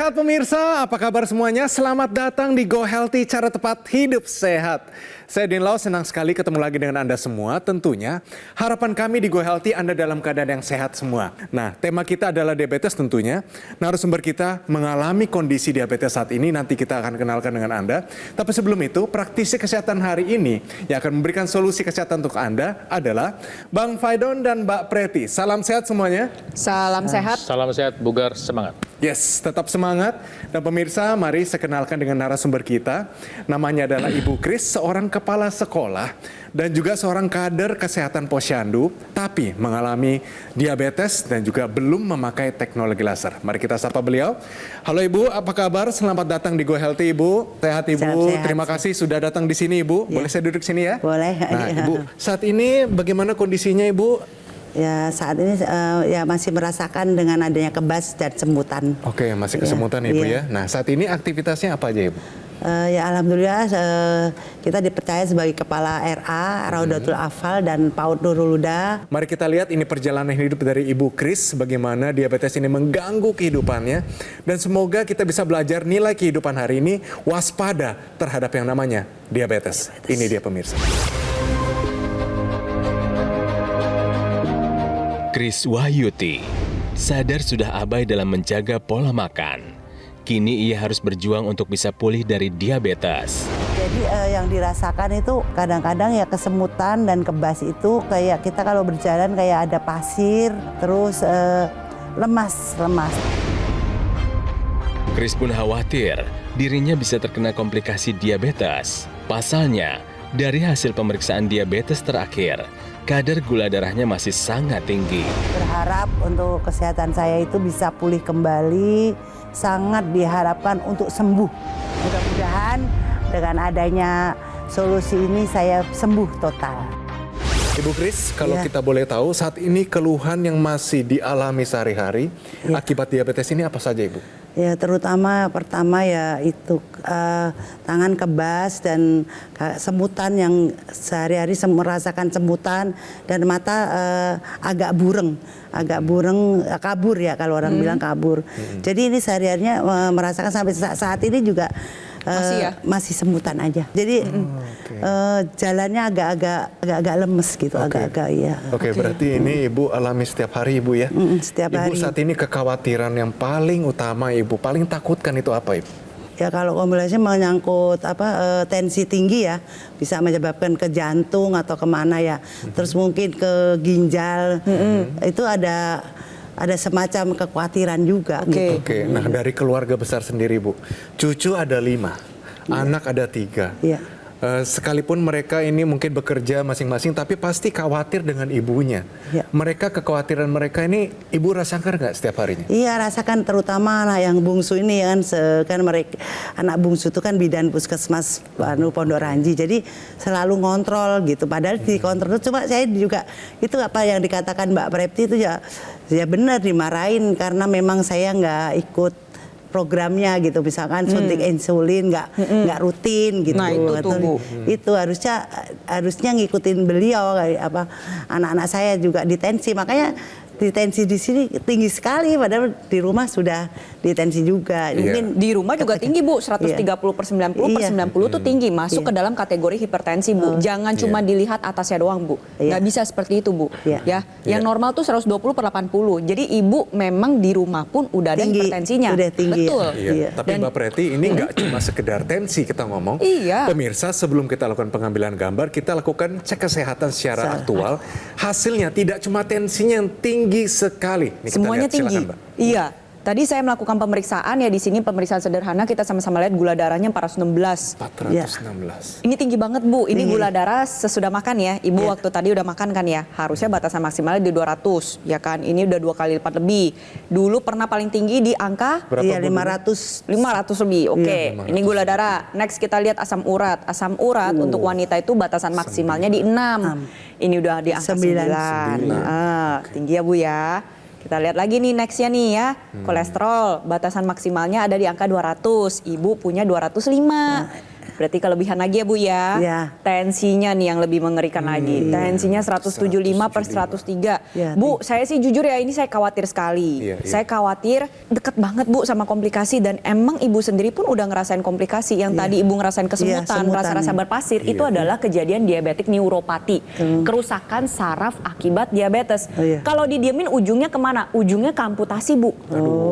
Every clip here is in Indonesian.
sehat pemirsa, apa kabar semuanya? Selamat datang di Go Healthy, cara tepat hidup sehat. Saya Din Lau, senang sekali ketemu lagi dengan Anda semua. Tentunya harapan kami di Go Healthy Anda dalam keadaan yang sehat semua. Nah, tema kita adalah diabetes tentunya. Narasumber kita mengalami kondisi diabetes saat ini, nanti kita akan kenalkan dengan Anda. Tapi sebelum itu, praktisi kesehatan hari ini yang akan memberikan solusi kesehatan untuk Anda adalah Bang Faidon dan Mbak Preti. Salam sehat semuanya. Salam sehat. Salam sehat, bugar semangat. Yes, tetap semangat. Dan pemirsa, mari saya kenalkan dengan narasumber kita. Namanya adalah Ibu Kris, seorang kepala sekolah dan juga seorang kader kesehatan posyandu, tapi mengalami diabetes dan juga belum memakai teknologi laser. Mari kita sapa beliau. Halo Ibu, apa kabar? Selamat datang di Go Healthy Ibu. Sehat Ibu. Sehat. Terima kasih sudah datang di sini Ibu. Boleh saya duduk sini ya? Boleh. Nah Ibu, saat ini bagaimana kondisinya Ibu? Ya saat ini ya masih merasakan dengan adanya kebas dan semutan. Oke, masih kesemutan Ibu ya. Nah saat ini aktivitasnya apa aja Ibu? Ya alhamdulillah kita dipercaya sebagai kepala RA Raudatul Atfal dan PAUD Nurul Huda. Mari kita lihat ini perjalanan hidup dari Ibu Kris, bagaimana diabetes ini mengganggu kehidupannya. Dan semoga kita bisa belajar nilai kehidupan hari ini, waspada terhadap yang namanya diabetes. Ini dia pemirsa. Kris Wahyuti sadar sudah abai dalam menjaga pola makan. Kini ia harus berjuang untuk bisa pulih dari diabetes. Jadi yang dirasakan itu kadang-kadang ya kesemutan dan kebas itu kayak kita kalau berjalan kayak ada pasir, terus lemas. Kris pun khawatir dirinya bisa terkena komplikasi diabetes. Pasalnya, dari hasil pemeriksaan diabetes terakhir, kadar gula darahnya masih sangat tinggi. Berharap untuk kesehatan saya itu bisa pulih kembali, sangat diharapkan untuk sembuh. Mudah-mudahan dengan adanya solusi ini saya sembuh total. Ibu Kris, kalau Ya. kita boleh tahu saat ini keluhan yang masih dialami sehari-hari akibat diabetes ini apa saja Ibu? Ya terutama pertama ya itu tangan kebas dan semutan yang sehari-hari merasakan semutan dan mata agak bureng, kabur ya kalau orang bilang kabur. Jadi ini sehari-harinya merasakan sampai saat ini juga masih semutan aja. Jadi jalannya agak lemes gitu, agak-agak ya. Oke, berarti ini Ibu alami setiap hari Ibu ya? Setiap Ibu hari. saat ini kekhawatiran yang paling utama Ibu, paling takutkan itu apa Ibu? Ya kalau komplikasi menyangkut tensi tinggi ya, bisa menyebabkan ke jantung atau kemana ya. Terus mungkin ke ginjal. Itu ada semacam kekhawatiran juga. Gitu. Oke, nah dari keluarga besar sendiri Bu, cucu ada 5, anak ada 3. Iya. Sekalipun mereka ini mungkin bekerja masing-masing, tapi pasti khawatir dengan ibunya. Ya. Mereka, kekhawatiran mereka ini Ibu rasakan nggak setiap harinya? Iya, rasakan terutama anak yang bungsu ini kan mereka anak bungsu itu kan bidan puskesmas Pondok Ranji. Jadi selalu ngontrol gitu. Padahal di kontrol itu cuma saya juga itu apa yang dikatakan Mbak Preti itu ya benar dimarahin karena memang saya nggak ikut programnya gitu, misalkan suntik insulin nggak rutin gitu. Nah, itu tuh, Bu. Itu harusnya ngikutin beliau kayak apa anak-anak saya juga ditensi, makanya ditensi di sini tinggi sekali padahal di rumah sudah ditensi juga. Mungkin Di rumah juga tinggi Bu, 130/90/90 tuh tinggi, masuk ke dalam kategori hipertensi Bu. Jangan cuma dilihat atasnya doang Bu, nggak bisa seperti itu Bu. Ya, yang normal tuh 120/80. Jadi Ibu memang di rumah pun udah ada Tinggi, hipertensinya. udah tinggi, Betul. Iya. Tapi Dan- Mbak Preti ini nggak cuma sekedar tensi kita ngomong. Iya. Pemirsa, sebelum kita lakukan pengambilan gambar, kita lakukan cek kesehatan secara aktual. Hasilnya tidak cuma tensinya yang tinggi sekali. Nih, kita Semuanya lihat. Silakan, tinggi. Mbak. Iya. Tadi saya melakukan pemeriksaan ya di sini pemeriksaan sederhana kita sama-sama lihat gula darahnya 416. 416. Ini tinggi banget Bu. Ini Tinggi. gula darah sesudah makan ya. Ibu waktu tadi udah makan kan ya. Harusnya batasan maksimalnya di 200 ya kan. Ini udah 2 kali lipat lebih. Dulu pernah paling tinggi di angka Berapa, iya Bu? 500. 500 lebih. Oke. Iya, 500. Ini gula darah. Next kita lihat asam urat. Asam urat untuk wanita itu batasan maksimalnya di 6. Ini udah di angka 9. 9. Tinggi ya Bu ya. Kita lihat lagi nih nextnya nih ya. Kolesterol batasan maksimalnya ada di angka 200. Ibu punya 205. Berarti kelebihan lagi ya Bu ya. Iya. Tensinya nih yang lebih mengerikan lagi. Tensinya 175 per 103. Iya, Bu, saya sih jujur ya ini saya khawatir sekali. Iya, iya. Saya khawatir deket banget Bu sama komplikasi dan emang Ibu sendiri pun udah ngerasain komplikasi. Yang tadi Ibu ngerasain kesemutan, semutan, rasa-rasa ya. berpasir itu adalah kejadian diabetik neuropati. Kerusakan saraf akibat diabetes. Oh, iya. Kalau didiemin ujungnya kemana? Ujungnya ke amputasi Bu.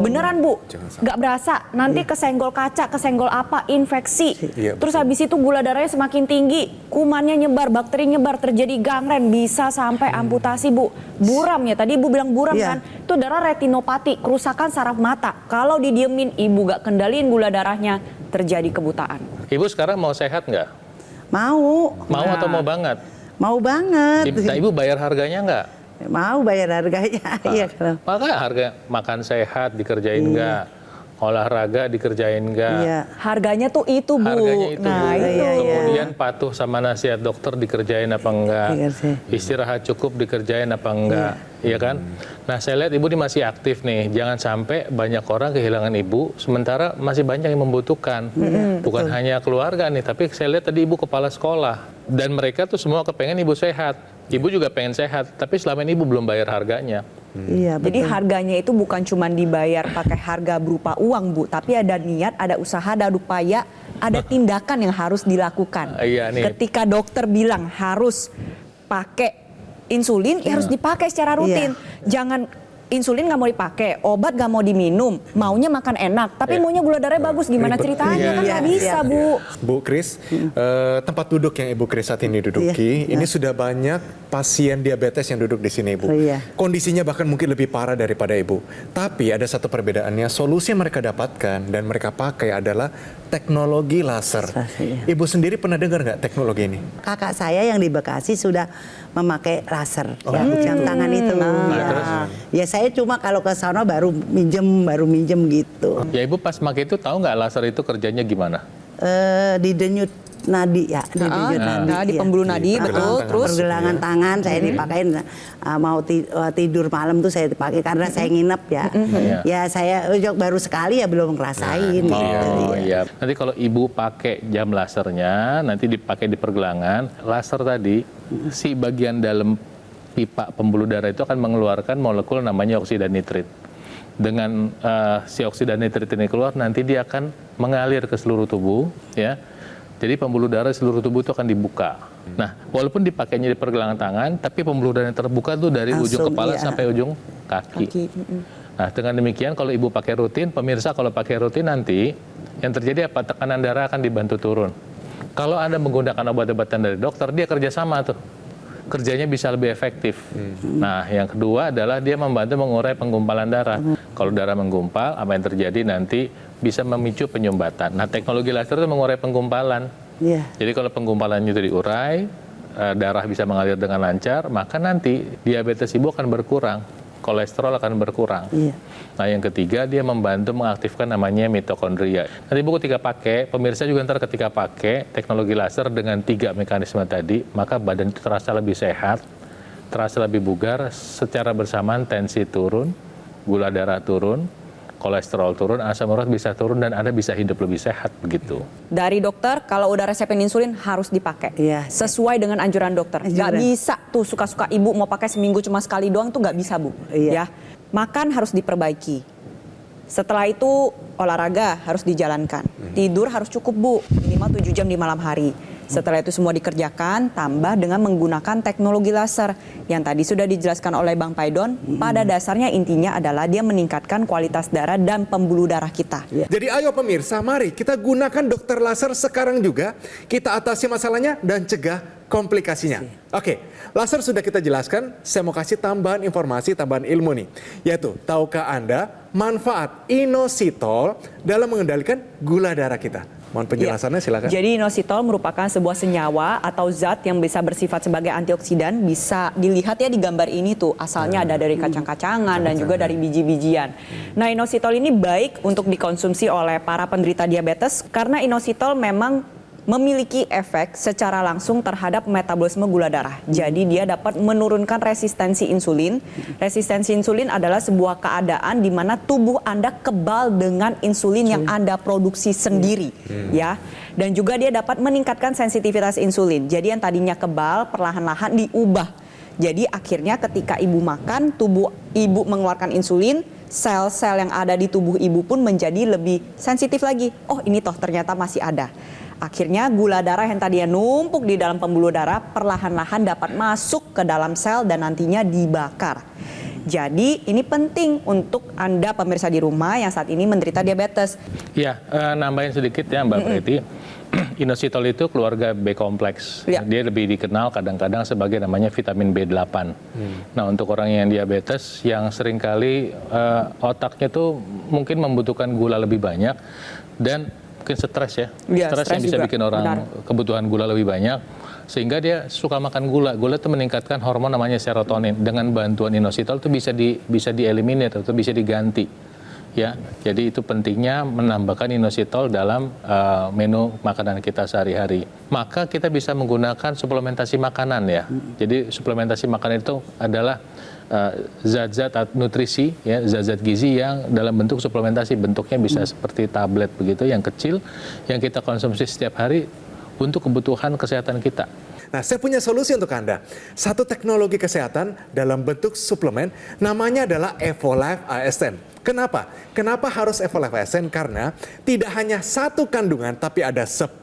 Beneran Bu? Nggak berasa. Nanti kesenggol kaca, kesenggol apa, infeksi. Iya, Terus habis itu gula darahnya semakin tinggi, kumannya nyebar, bakteri nyebar, terjadi gangren, bisa sampai amputasi Bu. Buram ya, tadi Ibu bilang buram Iya. kan? Itu darah retinopati, kerusakan saraf mata. Kalau didiemin, Ibu nggak kendaliin gula darahnya, terjadi kebutaan. Ibu sekarang mau sehat nggak? Mau. Mau atau mau banget? Mau banget. Nah, Ibu bayar harganya nggak? Mau bayar harganya. Iya kalau. Maka harga makan sehat dikerjain nggak? Olahraga dikerjain nggak? Iya. Harganya tuh itu Bu. Harganya itu. Nah Bu. itu. Iya, iya. Kemudian patuh sama nasihat dokter dikerjain apa enggak? Dikerjain. Istirahat cukup dikerjain apa enggak? Iya kan? Nah saya lihat ibu ini masih aktif nih. Jangan sampai banyak orang kehilangan ibu, sementara masih banyak yang membutuhkan. Bukan hanya keluarga nih, tapi saya lihat tadi ibu kepala sekolah. Dan mereka tuh semua kepengen ibu sehat. Ibu juga pengen sehat, tapi selama ini ibu belum bayar harganya. Iya, Jadi betul. harganya itu bukan cuma dibayar pakai harga berupa uang Bu, tapi ada niat, ada usaha, ada upaya, ada tindakan yang harus dilakukan. Iya nih. Ketika dokter bilang harus pakai insulin, ya harus dipakai secara rutin. Jangan insulin nggak mau dipakai, obat nggak mau diminum, maunya makan enak, tapi maunya gula darahnya bagus, gimana Ribet. ceritanya Iya. kan nggak Iya, bisa iya. Bu. Bu Kris, tempat duduk yang Ibu Kris saat ini duduki, ini sudah banyak pasien diabetes yang duduk di sini, Ibu. Oh, iya. Kondisinya bahkan mungkin lebih parah daripada Ibu. Tapi ada satu perbedaannya, solusi yang mereka dapatkan dan mereka pakai adalah teknologi laser. Iya. Ibu sendiri pernah dengar nggak teknologi ini? Kakak saya yang di Bekasi sudah memakai laser yang jam tangan itu. Ya saya cuma kalau ke sana baru minjem gitu. Ya ibu pas pakai itu tahu nggak laser itu kerjanya gimana? Di denyut nadi ya, di denyut nadi. Nah, di iya. pembuluh nadi Di betul. pergelangan Terus Pergelangan tangan saya dipakein mau tidur malam tuh saya dipakai karena saya nginep ya. Ya saya baru sekali ya belum ngerasain gitu. Oh ya. iya. Nanti kalau ibu pakai jam lasernya, nanti dipakai di pergelangan, laser tadi si bagian dalam pipa pembuluh darah itu akan mengeluarkan molekul namanya oksida nitrit. Dengan si oksida nitrit ini keluar, nanti dia akan mengalir ke seluruh tubuh, ya. Jadi pembuluh darah seluruh tubuh itu akan dibuka. Nah, walaupun dipakainya di pergelangan tangan, tapi pembuluh darah yang terbuka tuh dari ujung Langsung, kepala iya. sampai ujung kaki. Nah, dengan demikian kalau ibu pakai rutin, pemirsa kalau pakai rutin nanti yang terjadi apa? Tekanan darah akan dibantu turun. Kalau Anda menggunakan obat-obatan dari dokter, dia kerjasama tuh. Kerjanya bisa lebih efektif. Nah, yang kedua adalah dia membantu mengurai penggumpalan darah. Kalau darah menggumpal, apa yang terjadi nanti bisa memicu penyumbatan. Nah, teknologi laser itu mengurai penggumpalan. Iya. Jadi kalau penggumpalan itu diurai, darah bisa mengalir dengan lancar, maka nanti diabetes ibu akan berkurang, kolesterol akan berkurang. Iya. Nah yang ketiga dia membantu mengaktifkan namanya mitokondria. Nanti ibu ketika pakai, pemirsa juga ntar ketika pakai teknologi laser dengan 3 mekanisme tadi, maka badan itu terasa lebih sehat, terasa lebih bugar, secara bersamaan tensi turun, gula darah turun, kolesterol turun, asam urat bisa turun dan Anda bisa hidup lebih sehat begitu. dari dokter kalau udah resepin insulin harus dipakai. Iya. Sesuai dengan anjuran dokter. Nggak Anjuran. bisa tuh suka-suka ibu mau pakai seminggu cuma sekali doang tuh nggak bisa Bu. Iya. Ya. Makan harus diperbaiki. Setelah itu olahraga harus dijalankan. Tidur harus cukup Bu, minimal 7 jam di malam hari. Setelah itu semua dikerjakan, tambah dengan menggunakan teknologi laser. Yang tadi sudah dijelaskan oleh Bang Paidon, pada dasarnya intinya adalah dia meningkatkan kualitas darah dan pembuluh darah kita. Jadi ayo pemirsa, mari kita gunakan dokter laser sekarang juga. Kita atasi masalahnya dan cegah komplikasinya. Oke, laser sudah kita jelaskan. Saya mau kasih tambahan informasi, tambahan ilmu nih. Yaitu, tahukah Anda manfaat inositol dalam mengendalikan gula darah kita? Mohon penjelasannya silakan. Jadi inositol merupakan sebuah senyawa atau zat yang bisa bersifat sebagai antioksidan. Bisa dilihat ya di gambar ini tuh, asalnya ada dari kacang-kacangan dan juga dari biji-bijian. Nah, inositol ini baik untuk dikonsumsi oleh para penderita diabetes karena inositol memang memiliki efek secara langsung terhadap metabolisme gula darah. Jadi dia dapat menurunkan resistensi insulin. Resistensi insulin adalah sebuah keadaan di mana tubuh Anda kebal dengan insulin yang Anda produksi sendiri, ya. Dan juga dia dapat meningkatkan sensitivitas insulin. Jadi yang tadinya kebal perlahan-lahan diubah. Jadi akhirnya ketika ibu makan, tubuh ibu mengeluarkan insulin, sel-sel yang ada di tubuh ibu pun menjadi lebih sensitif lagi. Oh, ini toh ternyata masih ada. Akhirnya gula darah yang tadinya numpuk di dalam pembuluh darah perlahan-lahan dapat masuk ke dalam sel dan nantinya dibakar. Jadi ini penting untuk Anda pemirsa di rumah yang saat ini menderita diabetes. Ya, nambahin sedikit ya Mbak Preti. Inositol itu keluarga B kompleks. Ya. Dia lebih dikenal kadang-kadang sebagai namanya vitamin B8. Nah, untuk orang yang diabetes yang seringkali otaknya tuh mungkin membutuhkan gula lebih banyak dan mungkin stres ya. Ya, Stres yang bisa juga. bikin orang kebutuhan gula lebih banyak sehingga dia suka makan gula. Gula itu meningkatkan hormon namanya serotonin. Dengan bantuan inositol itu bisa dieliminir atau bisa diganti. Ya, jadi itu pentingnya menambahkan inositol dalam menu makanan kita sehari-hari. Maka kita bisa menggunakan suplementasi makanan ya. Jadi suplementasi makanan itu adalah zat-zat nutrisi, ya, zat-zat gizi yang dalam bentuk suplementasi. Bentuknya bisa seperti tablet begitu, yang kecil, yang kita konsumsi setiap hari untuk kebutuhan kesehatan kita. Nah, saya punya solusi untuk Anda. Satu teknologi kesehatan dalam bentuk suplemen, namanya adalah Evolife ASN. Kenapa? Kenapa harus Evolife ASN? Karena tidak hanya satu kandungan, tapi ada 10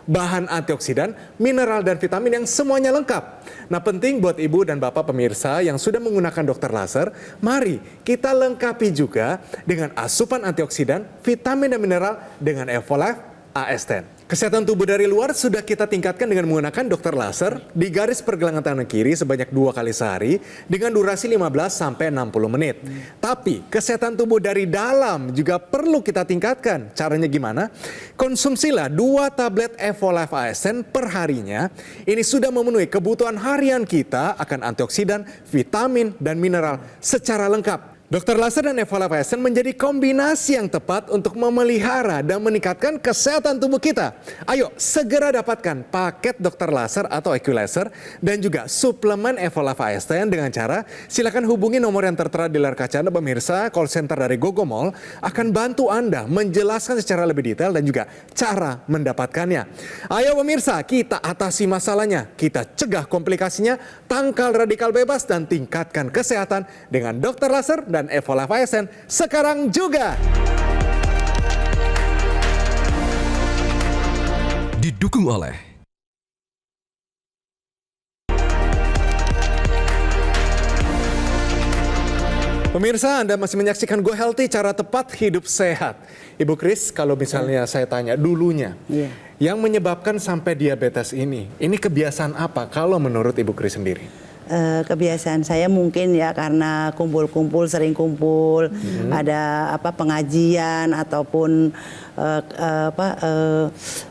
bahan antioksidan, mineral, dan vitamin yang semuanya lengkap. Nah, penting buat ibu dan bapak pemirsa yang sudah menggunakan Dr. Laser, mari kita lengkapi juga dengan asupan antioksidan, vitamin, dan mineral dengan Evolife ASN. Kesehatan tubuh dari luar sudah kita tingkatkan dengan menggunakan Dr. Laser di garis pergelangan tangan kiri sebanyak 2 kali sehari dengan durasi 15-60 menit. Tapi kesehatan tubuh dari dalam juga perlu kita tingkatkan. Caranya gimana? Konsumsilah 2 tablet Evolife ASN per harinya. Ini sudah memenuhi kebutuhan harian kita akan antioksidan, vitamin, dan mineral secara lengkap. Dr. Laser dan Evolife ASN menjadi kombinasi yang tepat untuk memelihara dan meningkatkan kesehatan tubuh kita. Ayo segera dapatkan paket Dr. Laser atau Equilaser dan juga suplemen Evolife ASN dengan cara silakan hubungi nomor yang tertera di layar kaca Anda pemirsa. Call center dari Gogomall akan bantu Anda menjelaskan secara lebih detail dan juga cara mendapatkannya. Ayo pemirsa, kita atasi masalahnya, kita cegah komplikasinya, tangkal radikal bebas dan tingkatkan kesehatan dengan Dr. Laser dan Evolife ASN sekarang juga. Didukung oleh Pemirsa, Anda masih menyaksikan Go Healthy, cara tepat hidup sehat. Ibu Kris, kalau misalnya saya tanya dulunya, yang menyebabkan sampai diabetes ini kebiasaan apa kalau menurut Ibu Kris sendiri? Kebiasaan saya mungkin ya karena kumpul-kumpul, sering kumpul, ada pengajian ataupun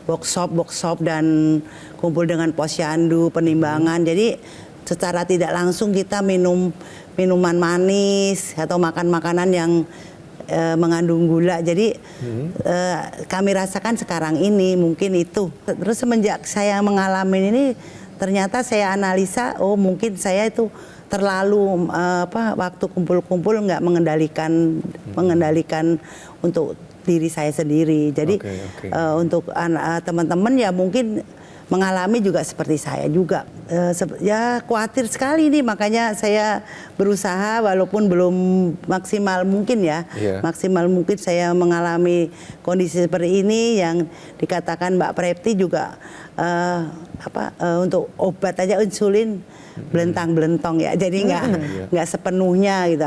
workshop dan kumpul dengan posyandu, penimbangan. Jadi secara tidak langsung kita minum minuman manis atau makan makanan yang mengandung gula. Jadi kami rasakan sekarang ini mungkin itu. Terus semenjak saya mengalami ini, ternyata saya analisa, oh mungkin saya itu terlalu waktu kumpul-kumpul nggak mengendalikan untuk diri saya sendiri. Jadi untuk teman-teman ya mungkin mengalami juga seperti saya juga. Ya khawatir sekali nih, makanya saya berusaha walaupun belum maksimal mungkin ya. Maksimal mungkin saya mengalami kondisi seperti ini yang dikatakan Mbak Preti juga untuk obat aja insulin belentang-belentong ya. Jadi nggak sepenuhnya gitu.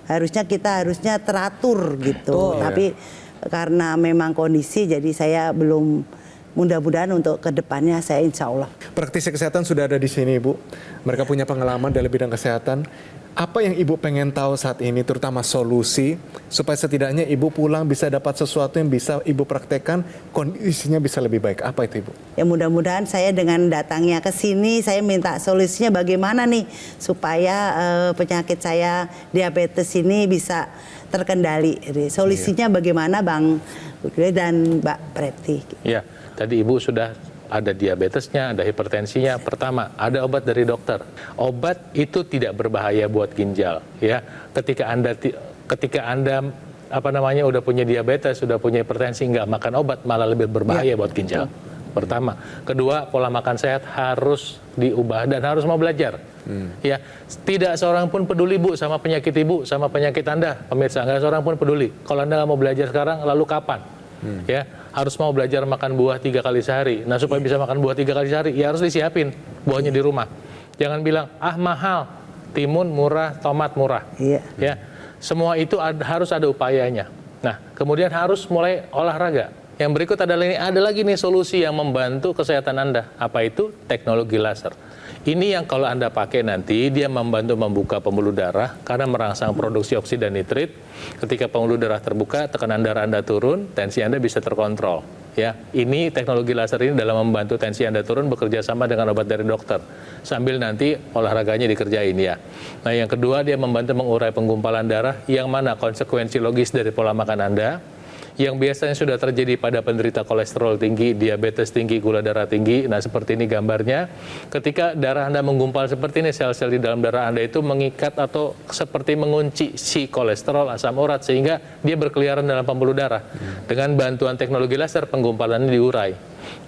Harusnya kita teratur gitu. Tapi karena memang kondisi jadi saya belum. Mudah-mudahan untuk kedepannya saya insya Allah. Praktisi kesehatan sudah ada di sini, Ibu. Mereka punya pengalaman dalam bidang kesehatan. Apa yang Ibu pengen tahu saat ini, terutama solusi, supaya setidaknya Ibu pulang bisa dapat sesuatu yang bisa Ibu praktekkan, kondisinya bisa lebih baik. Apa itu, Ibu? Ya mudah-mudahan saya dengan datangnya ke sini, saya minta solusinya bagaimana nih, supaya penyakit saya diabetes ini bisa terkendali. Solusinya bagaimana Bang Udwe dan Mbak Preti? Ya. Tadi Ibu sudah ada diabetesnya, ada hipertensinya. Pertama, ada obat dari dokter. Obat itu tidak berbahaya buat ginjal, ya. Ketika Anda udah punya diabetes, sudah punya hipertensi, nggak makan obat malah lebih berbahaya buat ginjal. Pertama, kedua, pola makan sehat harus diubah dan harus mau belajar. Ya, tidak seorang pun peduli Bu sama penyakit Ibu, sama penyakit Anda, pemirsa, nggak seorang pun peduli. Kalau Anda nggak mau belajar sekarang, lalu kapan? Ya, harus mau belajar makan buah 3 kali sehari. Nah, supaya bisa makan buah 3 kali sehari, ya harus disiapin buahnya di rumah. Jangan bilang, mahal, timun murah, tomat murah. Ya, semua itu harus ada upayanya. Nah, kemudian harus mulai olahraga. Yang berikut ada lagi nih solusi yang membantu kesehatan Anda. Apa itu? Teknologi laser. Ini yang kalau Anda pakai nanti, dia membantu membuka pembuluh darah karena merangsang produksi oksida nitrit. Ketika pembuluh darah terbuka, tekanan darah Anda turun, tensi Anda bisa terkontrol. Ya, ini teknologi laser ini dalam membantu tensi Anda turun bekerja sama dengan obat dari dokter. Sambil nanti olahraganya dikerjain ya. Nah, yang kedua, dia membantu mengurai penggumpalan darah yang mana konsekuensi logis dari pola makan Anda yang biasanya sudah terjadi pada penderita kolesterol tinggi, diabetes tinggi, gula darah tinggi. Nah, seperti ini gambarnya. Ketika darah Anda menggumpal seperti ini, sel-sel di dalam darah Anda itu mengikat atau seperti mengunci si kolesterol, asam urat, sehingga dia berkeliaran dalam pembuluh darah. Dengan bantuan teknologi laser, penggumpalannya diurai.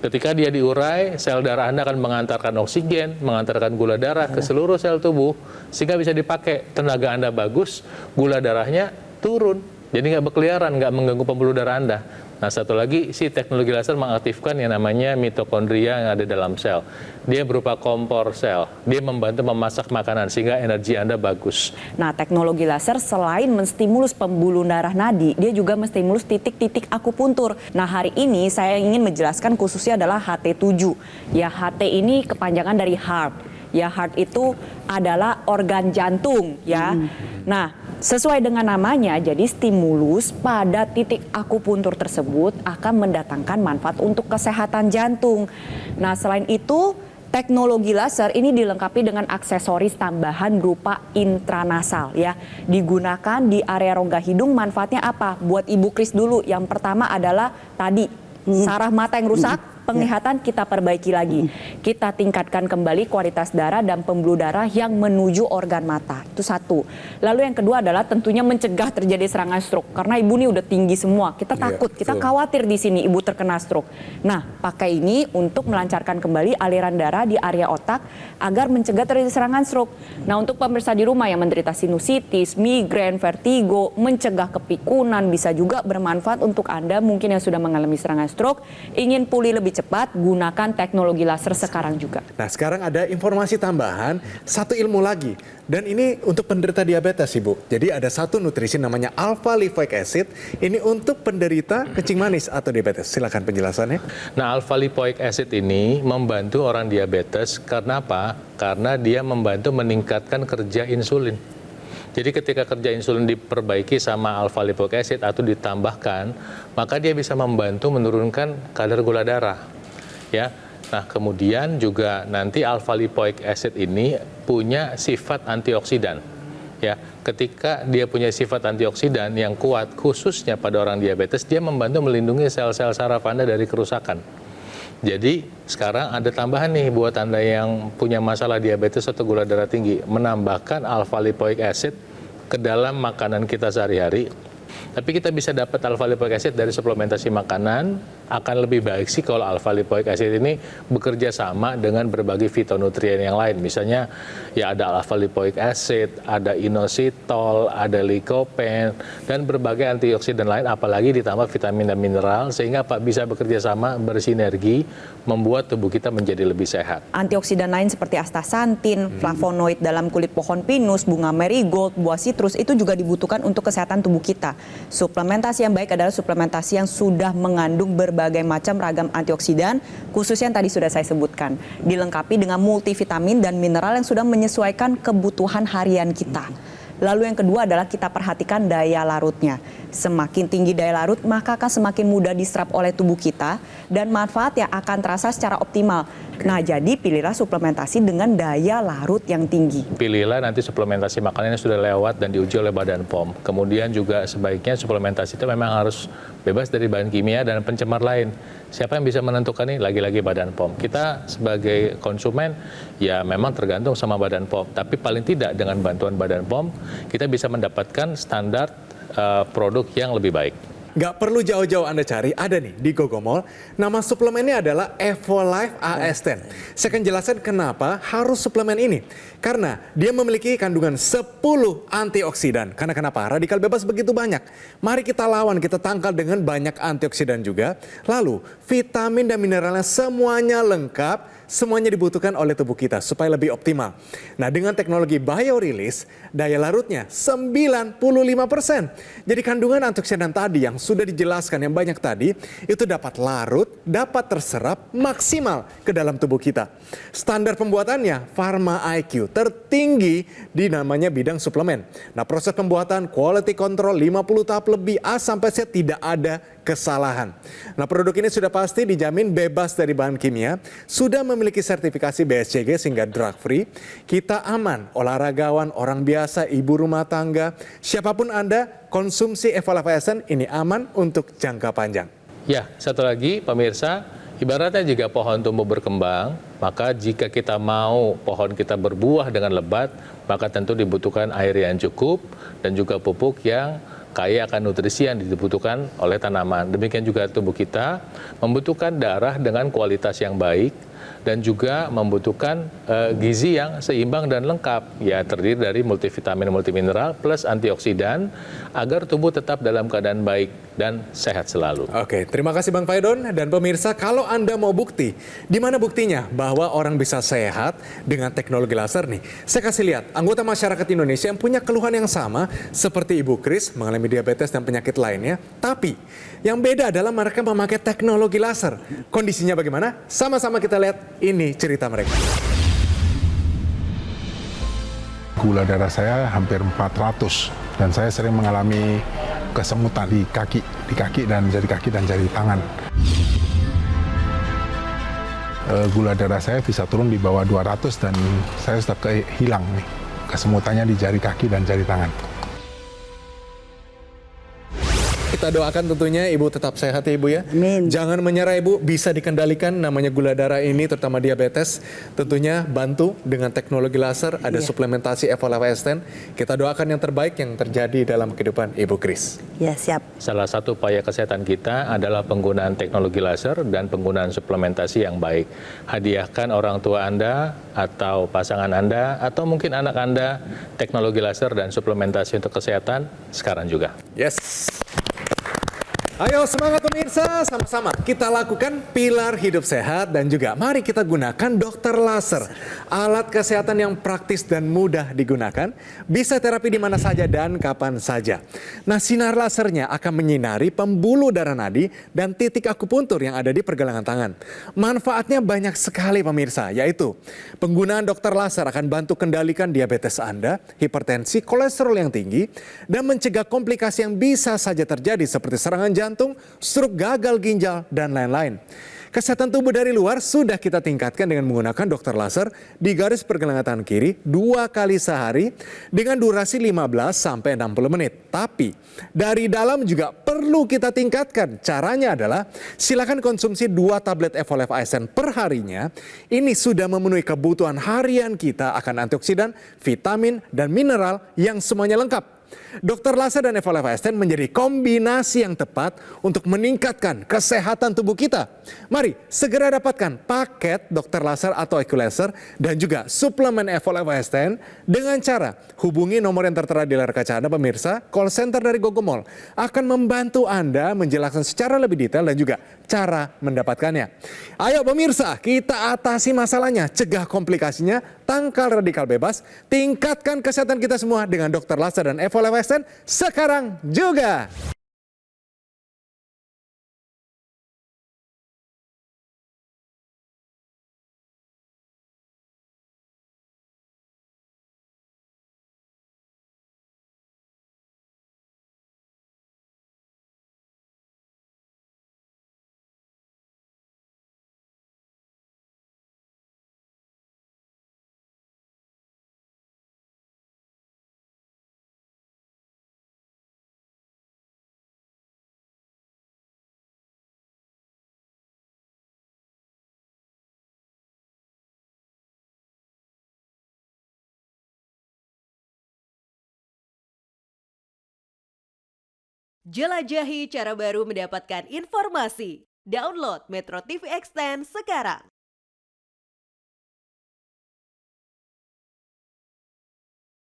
Ketika dia diurai, sel darah Anda akan mengantarkan oksigen, mengantarkan gula darah ke seluruh sel tubuh, sehingga bisa dipakai. Tenaga Anda bagus, gula darahnya turun. Jadi nggak berkeliaran, nggak mengganggu pembuluh darah Anda. Nah, satu lagi, si teknologi laser mengaktifkan yang namanya mitokondria yang ada dalam sel. Dia berupa kompor sel. Dia membantu memasak makanan sehingga energi Anda bagus. Nah, teknologi laser selain menstimulus pembuluh darah nadi, dia juga menstimulus titik-titik akupuntur. Nah, hari ini saya ingin menjelaskan khususnya adalah HT7. Ya, HT ini kepanjangan dari heart. Ya, heart itu adalah organ jantung, ya. Nah, sesuai dengan namanya, jadi stimulus pada titik akupuntur tersebut akan mendatangkan manfaat untuk kesehatan jantung. Nah, selain itu, teknologi laser ini dilengkapi dengan aksesoris tambahan berupa intranasal, ya. Digunakan di area rongga hidung, manfaatnya apa? Buat Ibu Kris dulu, yang pertama adalah tadi, saraf mata yang rusak, penglihatan kita perbaiki lagi. Kita tingkatkan kembali kualitas darah dan pembuluh darah yang menuju organ mata. Itu satu. Lalu yang kedua adalah tentunya mencegah terjadi serangan stroke. Karena Ibu ini udah tinggi semua. Kita takut, kita khawatir di sini Ibu terkena stroke. Nah, pakai ini untuk melancarkan kembali aliran darah di area otak agar mencegah terjadi serangan stroke. Nah, untuk pemirsa di rumah yang menderita sinusitis, migrain, vertigo, mencegah kepikunan, bisa juga bermanfaat untuk Anda mungkin yang sudah mengalami serangan stroke, ingin pulih lebih cepat, gunakan teknologi laser sekarang juga. Nah, sekarang ada informasi tambahan, satu ilmu lagi. Dan ini untuk penderita diabetes, Ibu. Jadi ada satu nutrisi namanya alpha lipoic acid. Ini untuk penderita kencing manis atau diabetes. Silakan penjelasannya. Nah, alpha lipoic acid ini membantu orang diabetes karena apa? Karena dia membantu meningkatkan kerja insulin. Jadi ketika kerja insulin diperbaiki sama alpha lipoic acid atau ditambahkan, maka dia bisa membantu menurunkan kadar gula darah. Ya. Nah, kemudian juga nanti alpha lipoic acid ini punya sifat antioksidan. Ya, ketika dia punya sifat antioksidan yang kuat, khususnya pada orang diabetes, dia membantu melindungi sel-sel saraf Anda dari kerusakan. Jadi sekarang ada tambahan nih buat Anda yang punya masalah diabetes atau gula darah tinggi, menambahkan alpha lipoic acid ke dalam makanan kita sehari-hari. Tapi kita bisa dapat alpha lipoic acid dari suplementasi makanan. Akan lebih baik sih kalau alpha lipoic acid ini bekerja sama dengan berbagai fitonutrien yang lain. Misalnya ya ada alpha lipoic acid, ada inositol, ada lycopene, dan berbagai antioksidan lain, apalagi ditambah vitamin dan mineral, sehingga Pak bisa bekerja sama, bersinergi, membuat tubuh kita menjadi lebih sehat. Antioksidan lain seperti astaxanthin, flavonoid dalam kulit pohon pinus, bunga marigold, buah sitrus, itu juga dibutuhkan untuk kesehatan tubuh kita. Suplementasi yang baik adalah suplementasi yang sudah mengandung berbagai macam ragam antioksidan, khususnya yang tadi sudah saya sebutkan. Dilengkapi dengan multivitamin dan mineral yang sudah menyesuaikan kebutuhan harian kita. Lalu yang kedua adalah kita perhatikan daya larutnya. Semakin tinggi daya larut, maka akan semakin mudah diserap oleh tubuh kita dan manfaat yang akan terasa secara optimal. Nah, jadi pilihlah suplementasi dengan daya larut yang tinggi. Pilihlah nanti suplementasi makanan yang sudah lewat dan diuji oleh Badan POM. Kemudian juga sebaiknya suplementasi itu memang harus bebas dari bahan kimia dan pencemar lain. Siapa yang bisa menentukan ini? Lagi-lagi Badan POM. Kita sebagai konsumen ya memang tergantung sama Badan POM. Tapi paling tidak dengan bantuan Badan POM kita bisa mendapatkan standar produk yang lebih baik. Nggak perlu jauh-jauh Anda cari, ada nih di Gogomall. Nama suplemennya adalah Evolife AS10. Saya akan jelaskan kenapa harus suplemen ini. Karena dia memiliki kandungan 10 antioksidan. Karena kenapa? Radikal bebas begitu banyak. Mari kita lawan, kita tangkal dengan banyak antioksidan juga. Lalu vitamin dan mineralnya semuanya lengkap. Semuanya dibutuhkan oleh tubuh kita supaya lebih optimal. Nah, dengan teknologi biorelease, daya larutnya 95%. Jadi kandungan antioksidan tadi yang sudah dijelaskan yang banyak tadi, itu dapat larut, dapat terserap maksimal ke dalam tubuh kita. Standar pembuatannya Pharma IQ, tertinggi di namanya bidang suplemen. Nah, proses pembuatan, quality control, 50 tahap lebih, A sampai Z tidak ada kesalahan. Nah, produk ini sudah pasti dijamin bebas dari bahan kimia, sudah memiliki sertifikasi BSCG sehingga drug free. Kita aman, olahragawan, orang biasa, ibu rumah tangga, siapapun Anda, konsumsi Evolife AS10 ini aman untuk jangka panjang. Ya, satu lagi pemirsa, ibaratnya jika pohon tumbuh berkembang, maka jika kita mau pohon kita berbuah dengan lebat, maka tentu dibutuhkan air yang cukup dan juga pupuk yang kaya akan nutrisi yang dibutuhkan oleh tanaman. Demikian juga tubuh kita membutuhkan darah dengan kualitas yang baik dan juga membutuhkan gizi yang seimbang dan lengkap. Ya, terdiri dari multivitamin, multimineral plus antioksidan agar tubuh tetap dalam keadaan baik dan sehat selalu. Oke, terima kasih Bang Faidon. Dan pemirsa, kalau Anda mau bukti, di mana buktinya bahwa orang bisa sehat dengan teknologi laser nih? Saya kasih lihat, anggota masyarakat Indonesia yang punya keluhan yang sama seperti Ibu Kris, mengalami diabetes dan penyakit lainnya. Tapi yang beda adalah mereka memakai teknologi laser. Kondisinya bagaimana? Sama-sama kita lihat, ini cerita mereka. Gula darah saya hampir 400 dan saya sering mengalami kesemutan di kaki dan jari kaki dan jari tangan. Gula darah saya bisa turun di bawah 200 dan saya sudah hilang nih kesemutannya di jari kaki dan jari tangan. Kita doakan tentunya Ibu tetap sehat ya Ibu ya. Amin. Jangan menyerah Ibu, bisa dikendalikan namanya gula darah ini terutama diabetes. Tentunya bantu dengan teknologi laser, ada suplementasi Evolife AS10. Kita doakan yang terbaik yang terjadi dalam kehidupan Ibu Kris. Ya, siap. Salah satu upaya kesehatan kita adalah penggunaan teknologi laser dan penggunaan suplementasi yang baik. Hadiahkan orang tua Anda atau pasangan Anda atau mungkin anak Anda teknologi laser dan suplementasi untuk kesehatan sekarang juga. Yes. Ayo semangat pemirsa, sama-sama kita lakukan pilar hidup sehat dan juga mari kita gunakan dokter laser. Alat kesehatan yang praktis dan mudah digunakan, bisa terapi di mana saja dan kapan saja. Nah, sinar lasernya akan menyinari pembuluh darah nadi dan titik akupuntur yang ada di pergelangan tangan. Manfaatnya banyak sekali pemirsa, yaitu penggunaan dokter laser akan bantu kendalikan diabetes Anda, hipertensi, kolesterol yang tinggi, dan mencegah komplikasi yang bisa saja terjadi seperti serangan jantung, stroke, gagal ginjal, dan lain-lain. Kesehatan tubuh dari luar sudah kita tingkatkan dengan menggunakan dokter laser di garis pergelangan tangan kiri 2 kali sehari dengan durasi 15 sampai 60 menit. Tapi dari dalam juga perlu kita tingkatkan. Caranya adalah silakan konsumsi 2 tablet Evolife AS10 per harinya. Ini sudah memenuhi kebutuhan harian kita akan antioksidan, vitamin, dan mineral yang semuanya lengkap. Dokter laser dan Evolife AS10 menjadi kombinasi yang tepat untuk meningkatkan kesehatan tubuh kita. Mari segera dapatkan paket dokter laser atau IQ laser dan juga suplemen Evolife AS10 dengan cara hubungi nomor yang tertera di layar kaca Anda pemirsa. Call center dari Gogomall akan membantu Anda menjelaskan secara lebih detail dan juga cara mendapatkannya. Ayo pemirsa, kita atasi masalahnya, cegah komplikasinya, tangkal radikal bebas, tingkatkan kesehatan kita semua dengan dokter laser dan Evolife AS10 sekarang juga. Jelajahi cara baru mendapatkan informasi. Download Metro TV Extend sekarang.